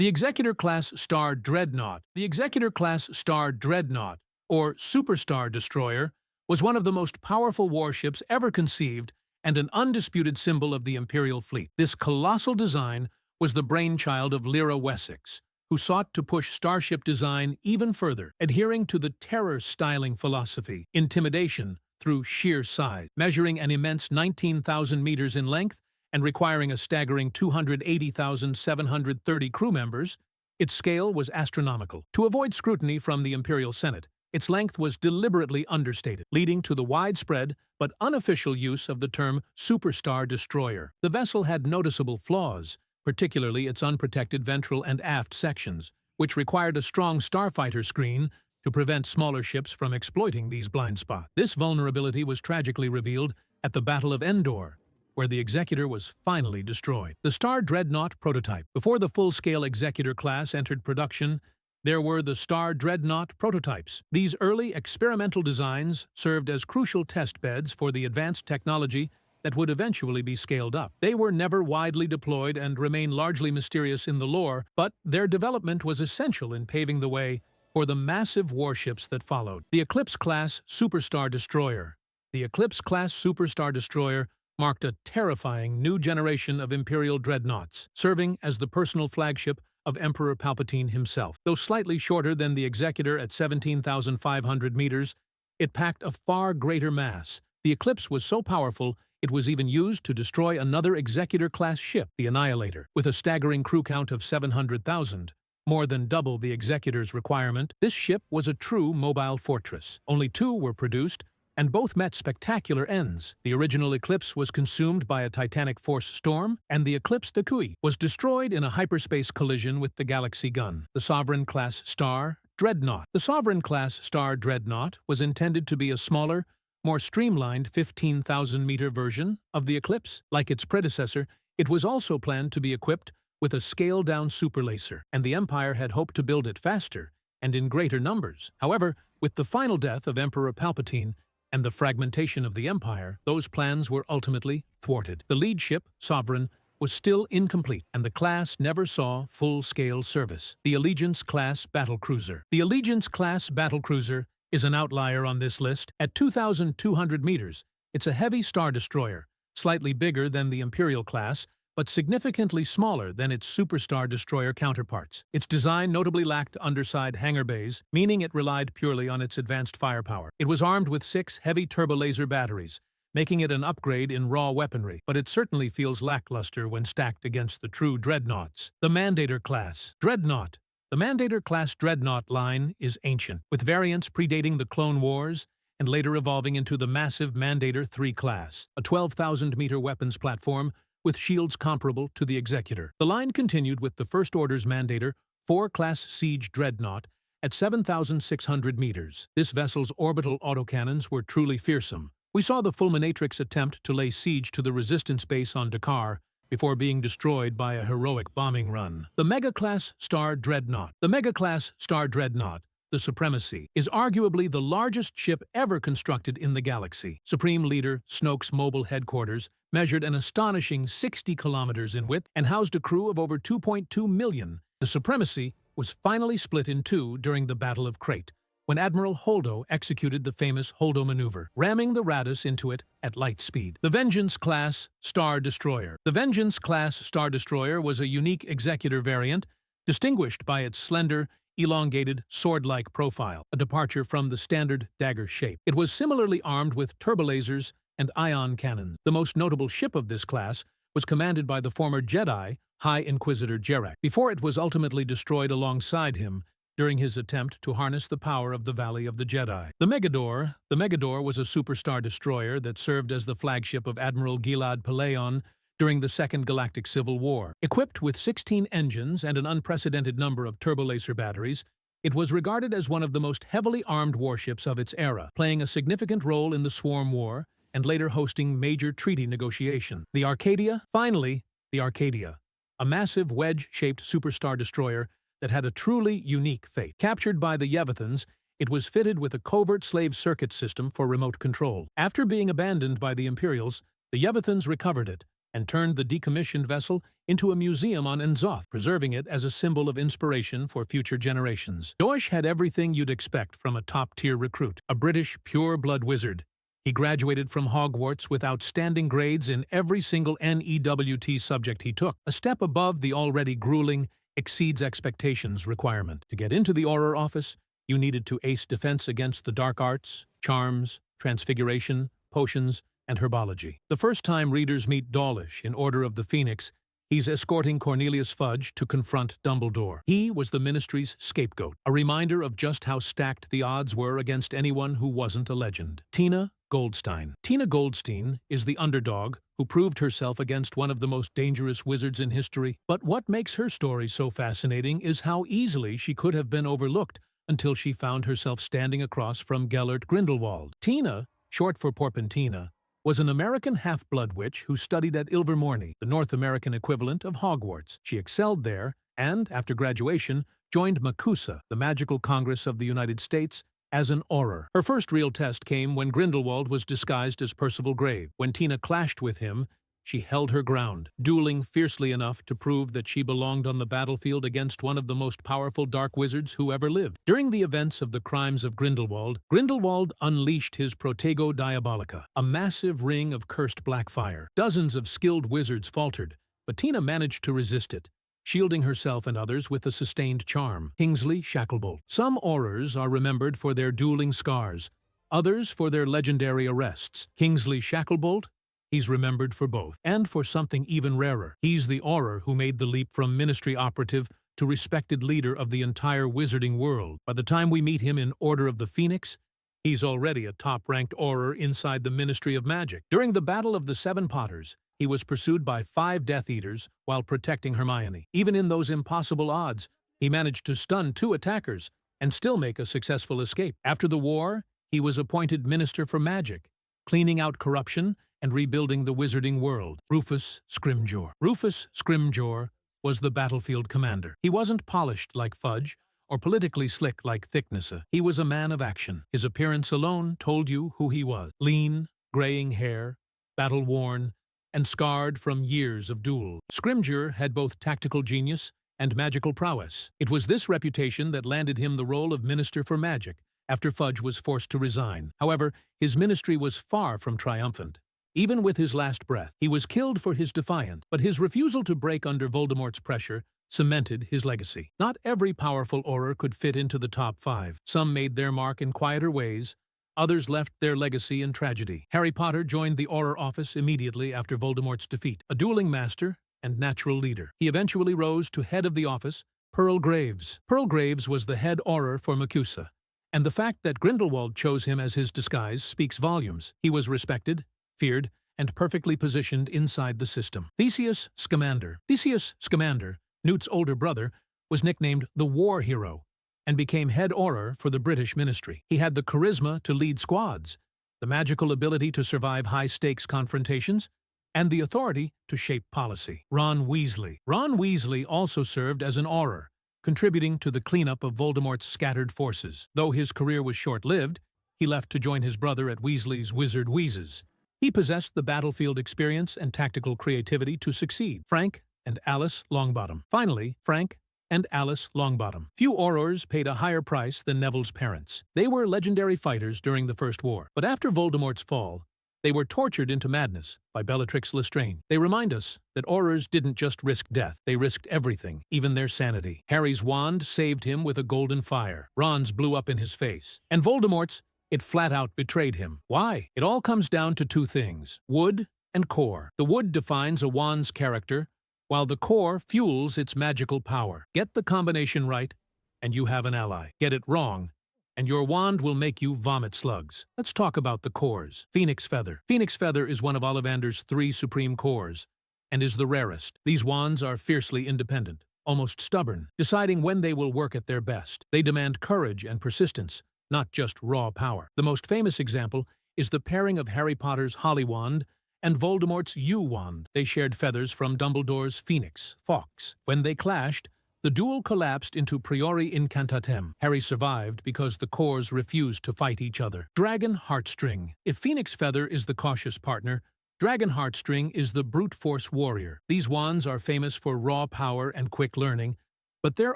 The Executor Class Star Dreadnought. The Executor Class Star Dreadnought, or Superstar Destroyer, was one of the most powerful warships ever conceived and an undisputed symbol of the Imperial fleet. This colossal design was the brainchild of Leader Snoke, who sought to push starship design even further, adhering to the terror styling philosophy, intimidation through sheer size. Measuring an immense 19,000 meters in length and requiring a staggering 280,730 crew members, its scale was astronomical. To avoid scrutiny from the Imperial Senate, its length was deliberately understated, leading to the widespread but unofficial use of the term Superstar Destroyer. The vessel had noticeable flaws, particularly its unprotected ventral and aft sections, which required a strong starfighter screen to prevent smaller ships from exploiting these blind spots. This vulnerability was tragically revealed at the Battle of Endor, where the Executor was finally destroyed. The Star Dreadnought prototype. Before the full-scale Executor class entered production, there were the Star Dreadnought prototypes. These early experimental designs served as crucial test beds for the advanced technology that would eventually be scaled up. They were never widely deployed and remain largely mysterious in the lore, but their development was essential in paving the way for the massive warships that followed. The Eclipse Class Superstar Destroyer. The Eclipse Class Superstar Destroyer marked a terrifying new generation of Imperial dreadnoughts, serving as the personal flagship of Emperor Palpatine himself. Though slightly shorter than the Executor at 17,500 meters, it packed a far greater mass. The Eclipse was so powerful, it was even used to destroy another Executor-class ship, the Annihilator. With a staggering crew count of 700,000, more than double the Executor's requirement, this ship was a true mobile fortress. Only two were produced, and both met spectacular ends. The original Eclipse was consumed by a titanic force storm, and the Eclipse Dakui was destroyed in a hyperspace collision with the Galaxy Gun. The Sovereign Class Star Dreadnought. The Sovereign Class Star Dreadnought was intended to be a smaller, more streamlined 15,000-meter version of the Eclipse. Like its predecessor, it was also planned to be equipped with a scaled-down Superlaser, and the Empire had hoped to build it faster and in greater numbers. However, with the final death of Emperor Palpatine and the fragmentation of the Empire, those plans were ultimately thwarted. The lead ship, Sovereign, was still incomplete, and the class never saw full-scale service. The Allegiance Class Battlecruiser. The Allegiance Class Battlecruiser is an outlier on this list. At 2,200 meters, it's a heavy star destroyer, slightly bigger than the Imperial class, but significantly smaller than its Superstar Destroyer counterparts. Its design notably lacked underside hangar bays, meaning it relied purely on its advanced firepower. It was armed with 6 heavy turbolaser batteries, making it an upgrade in raw weaponry, but it certainly feels lackluster when stacked against the true dreadnoughts. The Mandator Class Dreadnought. The Mandator Class Dreadnought line is ancient, with variants predating the Clone Wars and later evolving into the massive Mandator III class, a 12,000-meter weapons platform with shields comparable to the Executor. The line continued with the First Order's Mandator IV Class Siege Dreadnought at 7,600 meters. This vessel's orbital autocannons were truly fearsome. We saw the Fulminatrix attempt to lay siege to the Resistance base on Dakar before being destroyed by a heroic bombing run. The Mega Class Star Dreadnought. The Mega Class Star Dreadnought, the Supremacy, is arguably the largest ship ever constructed in the galaxy. Supreme Leader Snoke's mobile headquarters measured an astonishing 60 kilometers in width and housed a crew of over 2.2 million. The Supremacy was finally split in two during the Battle of Crate, when Admiral Holdo executed the famous Holdo maneuver, ramming the Raddus into it at light speed. The Vengeance Class Star Destroyer. The Vengeance Class Star Destroyer was a unique Executor variant, distinguished by its slender, elongated, sword-like profile, a departure from the standard dagger shape. It was similarly armed with turbolasers and ion cannons. The most notable ship of this class was commanded by the former Jedi, High Inquisitor Jarek, before it was ultimately destroyed alongside him during his attempt to harness the power of the Valley of the Jedi. The Megador. The Megador was a superstar destroyer that served as the flagship of Admiral Gilad Pellaeon during the Second Galactic Civil War. Equipped with 16 engines and an unprecedented number of turbolaser batteries, it was regarded as one of the most heavily armed warships of its era, playing a significant role in the Swarm War and later hosting major treaty negotiations. The Arcadia. Finally, the Arcadia, a massive wedge-shaped superstar destroyer that had a truly unique fate. Captured by the Yevithans, it was fitted with a covert slave circuit system for remote control. After being abandoned by the Imperials, the Yevithans recovered it, and turned the decommissioned vessel into a museum on N'Zoth, preserving it as a symbol of inspiration for future generations. Dorsch had everything you'd expect from a top-tier recruit, a British pure-blood wizard. He graduated from Hogwarts with outstanding grades in every single NEWT subject he took, a step above the already grueling exceeds expectations requirement. To get into the Auror office, you needed to ace defense against the dark arts, charms, transfiguration, potions, and herbology. The first time readers meet Dawlish in Order of the Phoenix, he's escorting Cornelius Fudge to confront Dumbledore. He was the Ministry's scapegoat, a reminder of just how stacked the odds were against anyone who wasn't a legend. Tina Goldstein. Tina Goldstein is the underdog who proved herself against one of the most dangerous wizards in history. But what makes her story so fascinating is how easily she could have been overlooked until she found herself standing across from Gellert Grindelwald. Tina, short for Porpentina, was an American half-blood witch who studied at Ilvermorny, the North American equivalent of Hogwarts. She excelled there and, after graduation, joined MACUSA, the Magical Congress of the United States, as an Auror. Her first real test came when Grindelwald was disguised as Percival Grave. When Tina clashed with him, she held her ground, dueling fiercely enough to prove that she belonged on the battlefield against one of the most powerful dark wizards who ever lived. During the events of the Crimes of Grindelwald, Grindelwald unleashed his Protego Diabolica, a massive ring of cursed black fire. Dozens of skilled wizards faltered, but Tina managed to resist it, shielding herself and others with a sustained charm. Kingsley Shacklebolt. Some Aurors are remembered for their dueling scars, others for their legendary arrests. Kingsley Shacklebolt? He's remembered for both, and for something even rarer. He's the Auror who made the leap from ministry operative to respected leader of the entire wizarding world. By the time we meet him in Order of the Phoenix, he's already a top-ranked Auror inside the Ministry of Magic. During the Battle of the Seven Potters, he was pursued by 5 Death Eaters while protecting Hermione. Even in those impossible odds, he managed to stun 2 attackers and still make a successful escape. After the war, he was appointed Minister for Magic, cleaning out corruption and rebuilding the wizarding world. Rufus Scrimgeour. Rufus Scrimgeour was the battlefield commander. He wasn't polished like Fudge or politically slick like Thicknessa. He was a man of action. His appearance alone told you who he was. Lean, graying hair, battle-worn, and scarred from years of duel. Scrimgeour had both tactical genius and magical prowess. It was this reputation that landed him the role of Minister for Magic after Fudge was forced to resign. However, his ministry was far from triumphant. Even with his last breath, he was killed for his defiance, but his refusal to break under Voldemort's pressure cemented his legacy. Not every powerful Auror could fit into the top 5. Some made their mark in quieter ways, others left their legacy in tragedy. Harry Potter joined the Auror office immediately after Voldemort's defeat. A dueling master and natural leader, he eventually rose to head of the office, Pearl Graves. Pearl Graves was the head Auror for MACUSA, and the fact that Grindelwald chose him as his disguise speaks volumes. He was respected, feared, and perfectly positioned inside the system. Theseus Scamander. Theseus Scamander, Newt's older brother, was nicknamed the War Hero and became head Auror for the British Ministry. He had the charisma to lead squads, the magical ability to survive high-stakes confrontations, and the authority to shape policy. Ron Weasley. Ron Weasley also served as an Auror, contributing to the cleanup of Voldemort's scattered forces. Though his career was short-lived, he left to join his brother at Weasley's Wizard Wheezes. He possessed the battlefield experience and tactical creativity to succeed. Frank and Alice Longbottom. Finally, Frank and Alice Longbottom. Few Aurors paid a higher price than Neville's parents. They were legendary fighters during the First War, but after Voldemort's fall, they were tortured into madness by Bellatrix Lestrange. They remind us that Aurors didn't just risk death, they risked everything, even their sanity. Harry's wand saved him with a golden fire. Ron's blew up in his face. And Voldemort's, it flat-out betrayed him. Why? It all comes down to 2 things: wood and core. The wood defines a wand's character, while the core fuels its magical power. Get the combination right, and you have an ally. Get it wrong, and your wand will make you vomit slugs. Let's talk about the cores. Phoenix Feather. Phoenix Feather is one of Ollivander's 3 supreme cores, and is the rarest. These wands are fiercely independent, almost stubborn, deciding when they will work at their best. They demand courage and persistence, not just raw power. The most famous example is the pairing of Harry Potter's Holly Wand and Voldemort's Yew Wand. They shared feathers from Dumbledore's Phoenix, Fawkes. When they clashed, the duel collapsed into priori incantatem. Harry survived because the cores refused to fight each other. Dragon Heartstring. If Phoenix Feather is the cautious partner, Dragon Heartstring is the brute force warrior. These wands are famous for raw power and quick learning, but they're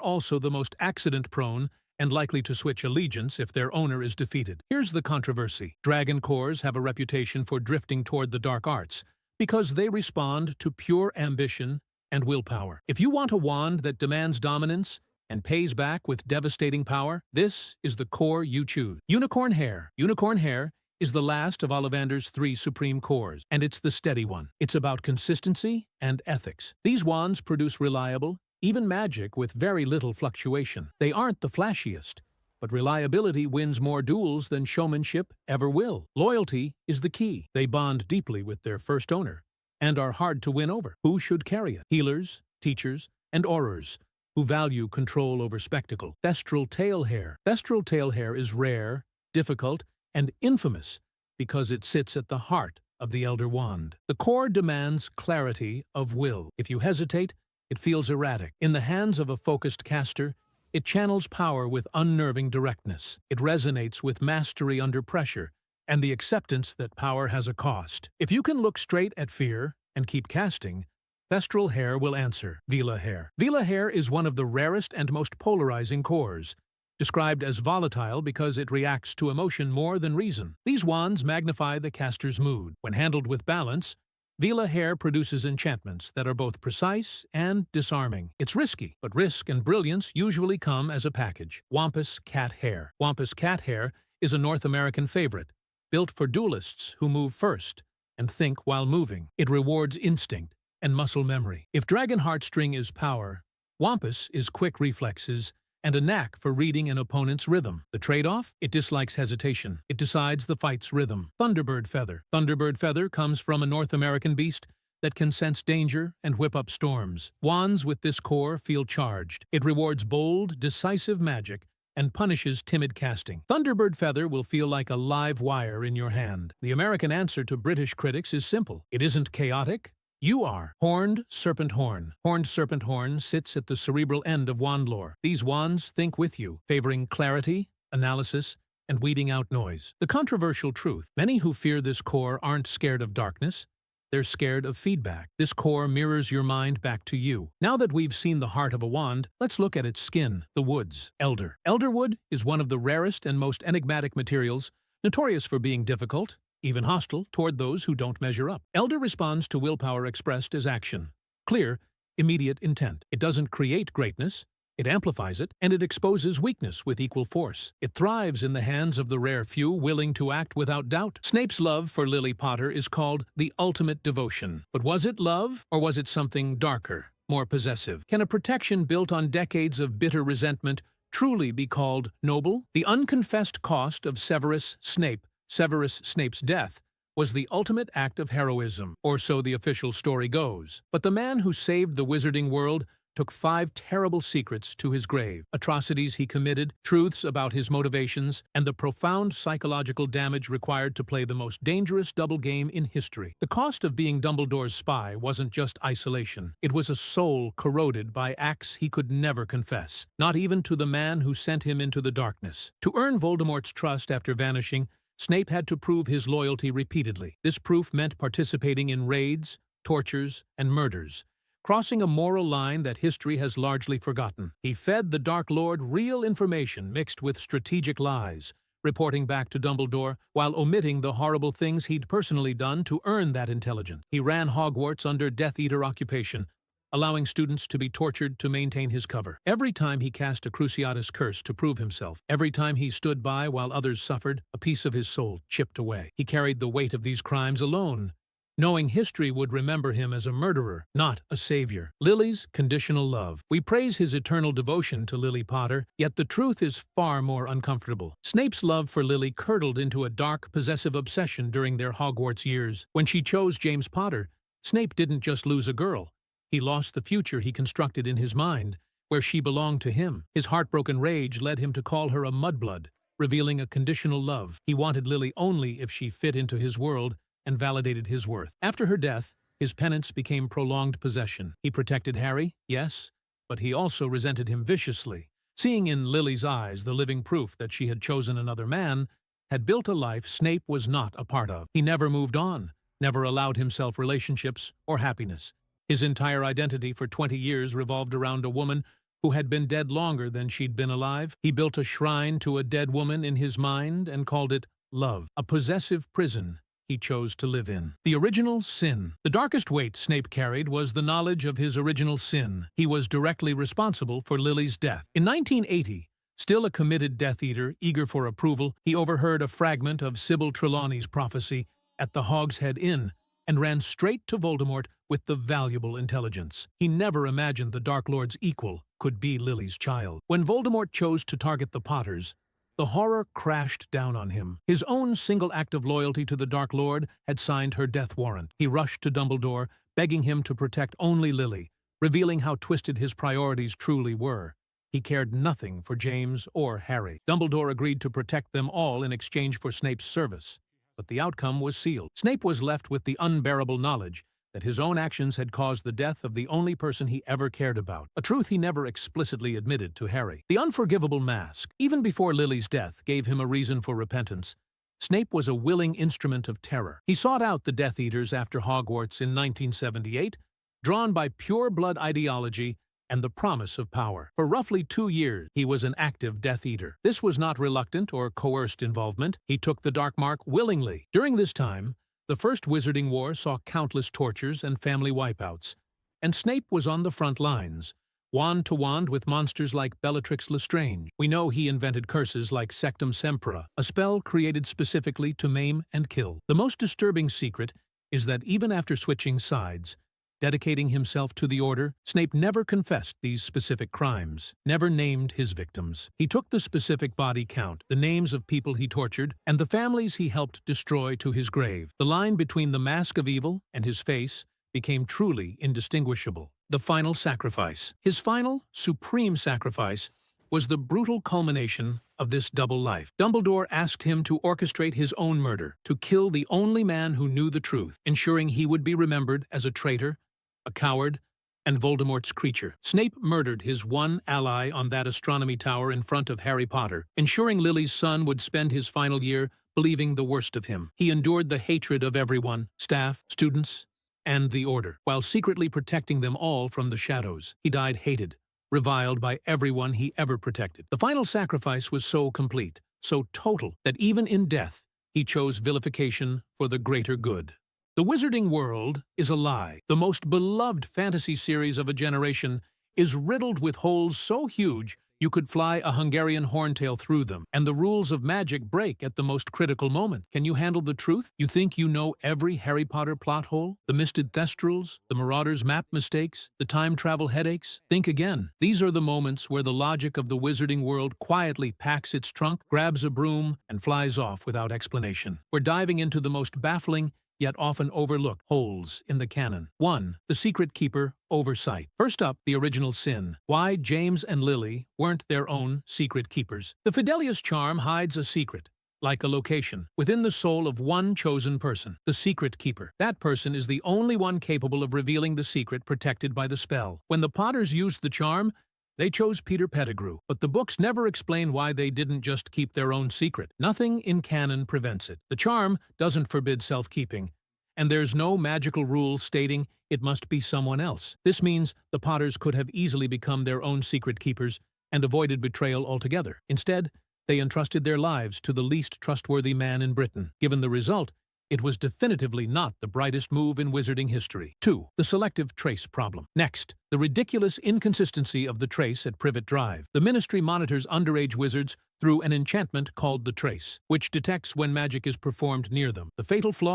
also the most accident-prone and likely to switch allegiance if their owner is defeated. Here's the controversy. Dragon cores have a reputation for drifting toward the dark arts because they respond to pure ambition and willpower. If you want a wand that demands dominance and pays back with devastating power, this is the core you choose. Unicorn Hair. Unicorn Hair is the last of Ollivander's 3 supreme cores, and it's the steady one. It's about consistency and ethics. These wands produce reliable, even magic with very little fluctuation. They aren't the flashiest, but reliability wins more duels than showmanship ever will. Loyalty is the key. They bond deeply with their first owner and are hard to win over. Who should carry it? Healers, teachers, and aurors who value control over spectacle. Thestral Tail Hair. Thestral Tail Hair is rare, difficult, and infamous because it sits at the heart of the Elder Wand. The core demands clarity of will. If you hesitate, it feels erratic. In the hands of a focused caster, it channels power with unnerving directness. It resonates with mastery under pressure and the acceptance that power has a cost. If you can look straight at fear and keep casting, Thestral Hair will answer. Vela Hair. Vela Hair is one of the rarest and most polarizing cores, described as volatile because it reacts to emotion more than reason. These wands magnify the caster's mood. When handled with balance, Vela Hair produces enchantments that are both precise and disarming. It's risky, but risk and brilliance usually come as a package. Wampus Cat Hair. Wampus Cat Hair is a North American favorite, built for duelists who move first and think while moving. It rewards instinct and muscle memory. If Dragon Heartstring is power, Wampus is quick reflexes and a knack for reading an opponent's rhythm. The trade-off? It dislikes hesitation. It decides the fight's rhythm. Thunderbird Feather. Thunderbird Feather comes from a North American beast that can sense danger and whip up storms. Wands with this core feel charged. It rewards bold, decisive magic and punishes timid casting. Thunderbird Feather will feel like a live wire in your hand. The American answer to British critics is simple. It isn't chaotic. You are. Horned Serpent Horn. Horned Serpent Horn sits at the cerebral end of wand lore. These wands think with you, favoring clarity, analysis, and weeding out noise. The controversial truth. Many who fear this core aren't scared of darkness. They're scared of feedback. This core mirrors your mind back to you. Now that we've seen the heart of a wand, let's look at its skin, the woods. Elder. Elderwood is one of the rarest and most enigmatic materials, notorious for being difficult, even hostile toward those who don't measure up. Elder responds to willpower expressed as action. Clear, immediate intent. It doesn't create greatness, it amplifies it, and it exposes weakness with equal force. It thrives in the hands of the rare few willing to act without doubt. Snape's love for Lily Potter is called the ultimate devotion. But was it love, or was it something darker, more possessive? Can a protection built on decades of bitter resentment truly be called noble? The unconfessed cost of Severus Snape's death was the ultimate act of heroism, or so the official story goes. But the man who saved the wizarding world took 5 terrible secrets to his grave: atrocities he committed, truths about his motivations, and the profound psychological damage required to play the most dangerous double game in history. The cost of being Dumbledore's spy wasn't just isolation. It was a soul corroded by acts he could never confess, not even to the man who sent him into the darkness. To earn Voldemort's trust after vanishing, Snape had to prove his loyalty repeatedly. This proof meant participating in raids, tortures, and murders, crossing a moral line that history has largely forgotten. He fed the Dark Lord real information mixed with strategic lies, reporting back to Dumbledore while omitting the horrible things he'd personally done to earn that intelligence. He ran Hogwarts under Death Eater occupation, allowing students to be tortured to maintain his cover. Every time he cast a Cruciatus curse to prove himself, every time he stood by while others suffered, a piece of his soul chipped away. He carried the weight of these crimes alone, knowing history would remember him as a murderer, not a savior. Lily's conditional love. We praise his eternal devotion to Lily Potter, yet the truth is far more uncomfortable. Snape's love for Lily curdled into a dark, possessive obsession during their Hogwarts years. When she chose James Potter, Snape didn't just lose a girl. He lost the future he constructed in his mind, where she belonged to him. His heartbroken rage led him to call her a mudblood, revealing a conditional love. He wanted Lily only if she fit into his world and validated his worth. After her death, his penance became prolonged possession. He protected Harry, yes, but he also resented him viciously. Seeing in Lily's eyes the living proof that she had chosen another man, had built a life Snape was not a part of. He never moved on, never allowed himself relationships or happiness. His entire identity for 20 years revolved around a woman who had been dead longer than she'd been alive. He built a shrine to a dead woman in his mind and called it love, a possessive prison he chose to live in. The original sin. The darkest weight Snape carried was the knowledge of his original sin. He was directly responsible for Lily's death. In 1980, still a committed Death Eater, eager for approval, he overheard a fragment of Sybil Trelawney's prophecy at the Hogshead Inn and ran straight to Voldemort with the valuable intelligence. He never imagined the Dark Lord's equal could be Lily's child. When Voldemort chose to target the Potters, the horror crashed down on him. His own single act of loyalty to the Dark Lord had signed her death warrant. He rushed to Dumbledore, begging him to protect only Lily, revealing how twisted his priorities truly were. He cared nothing for James or Harry. Dumbledore agreed to protect them all in exchange for Snape's service, but the outcome was sealed. Snape was left with the unbearable knowledge that his own actions had caused the death of the only person he ever cared about, a truth he never explicitly admitted to Harry. The unforgivable mask, even before Lily's death, gave him a reason for repentance. Snape was a willing instrument of terror. He sought out the Death Eaters after Hogwarts in 1978, drawn by pure blood ideology and the promise of power. For roughly 2 years, he was an active Death Eater. This was not reluctant or coerced involvement. He took the Dark Mark willingly. During this time, the First Wizarding War saw countless tortures and family wipeouts, and Snape was on the front lines, wand to wand with monsters like Bellatrix Lestrange. We know he invented curses like Sectum Sempra, a spell created specifically to maim and kill. The most disturbing secret is that even after switching sides, dedicating himself to the Order, Snape never confessed these specific crimes, never named his victims. He took the specific body count, the names of people he tortured, and the families he helped destroy to his grave. The line between the mask of evil and his face became truly indistinguishable. The final sacrifice. His final, supreme sacrifice was the brutal culmination of this double life. Dumbledore asked him to orchestrate his own murder, to kill the only man who knew the truth, ensuring he would be remembered as a traitor, a coward, and Voldemort's creature. Snape murdered his one ally on that astronomy tower in front of Harry Potter, ensuring Lily's son would spend his final year believing the worst of him. He endured the hatred of everyone, staff, students, and the Order, while secretly protecting them all from the shadows. He died hated, reviled by everyone he ever protected. The final sacrifice was so complete, so total, that even in death, he chose vilification for the greater good. The Wizarding World is a lie. The most beloved fantasy series of a generation is riddled with holes so huge you could fly a Hungarian horntail through them, and the rules of magic break at the most critical moment. Can you handle the truth? You think you know every Harry Potter plot hole? The misted thestrals, the Marauders' map mistakes, the time travel headaches? Think again. These are the moments where the logic of the Wizarding World quietly packs its trunk, grabs a broom, and flies off without explanation. We're diving into the most baffling yet often overlooked holes in the canon. 1. The Secret Keeper oversight. First up, the original sin. Why James and Lily weren't their own secret keepers. The Fidelius charm hides a secret, like a location, within the soul of one chosen person, the Secret Keeper. That person is the only one capable of revealing the secret protected by the spell. When the Potters used the charm, they chose Peter Pettigrew, but the books never explain why they didn't just keep their own secret. Nothing in canon prevents it. The charm doesn't forbid self-keeping, and there's no magical rule stating it must be someone else. This means the Potters could have easily become their own secret keepers and avoided betrayal altogether. Instead, they entrusted their lives to the least trustworthy man in Britain. Given the result, it was definitively not the brightest move in wizarding history. 2. The selective trace problem. Next, the ridiculous inconsistency of the trace at Privet Drive. The Ministry monitors underage wizards through an enchantment called the Trace, which detects when magic is performed near them. The fatal flaw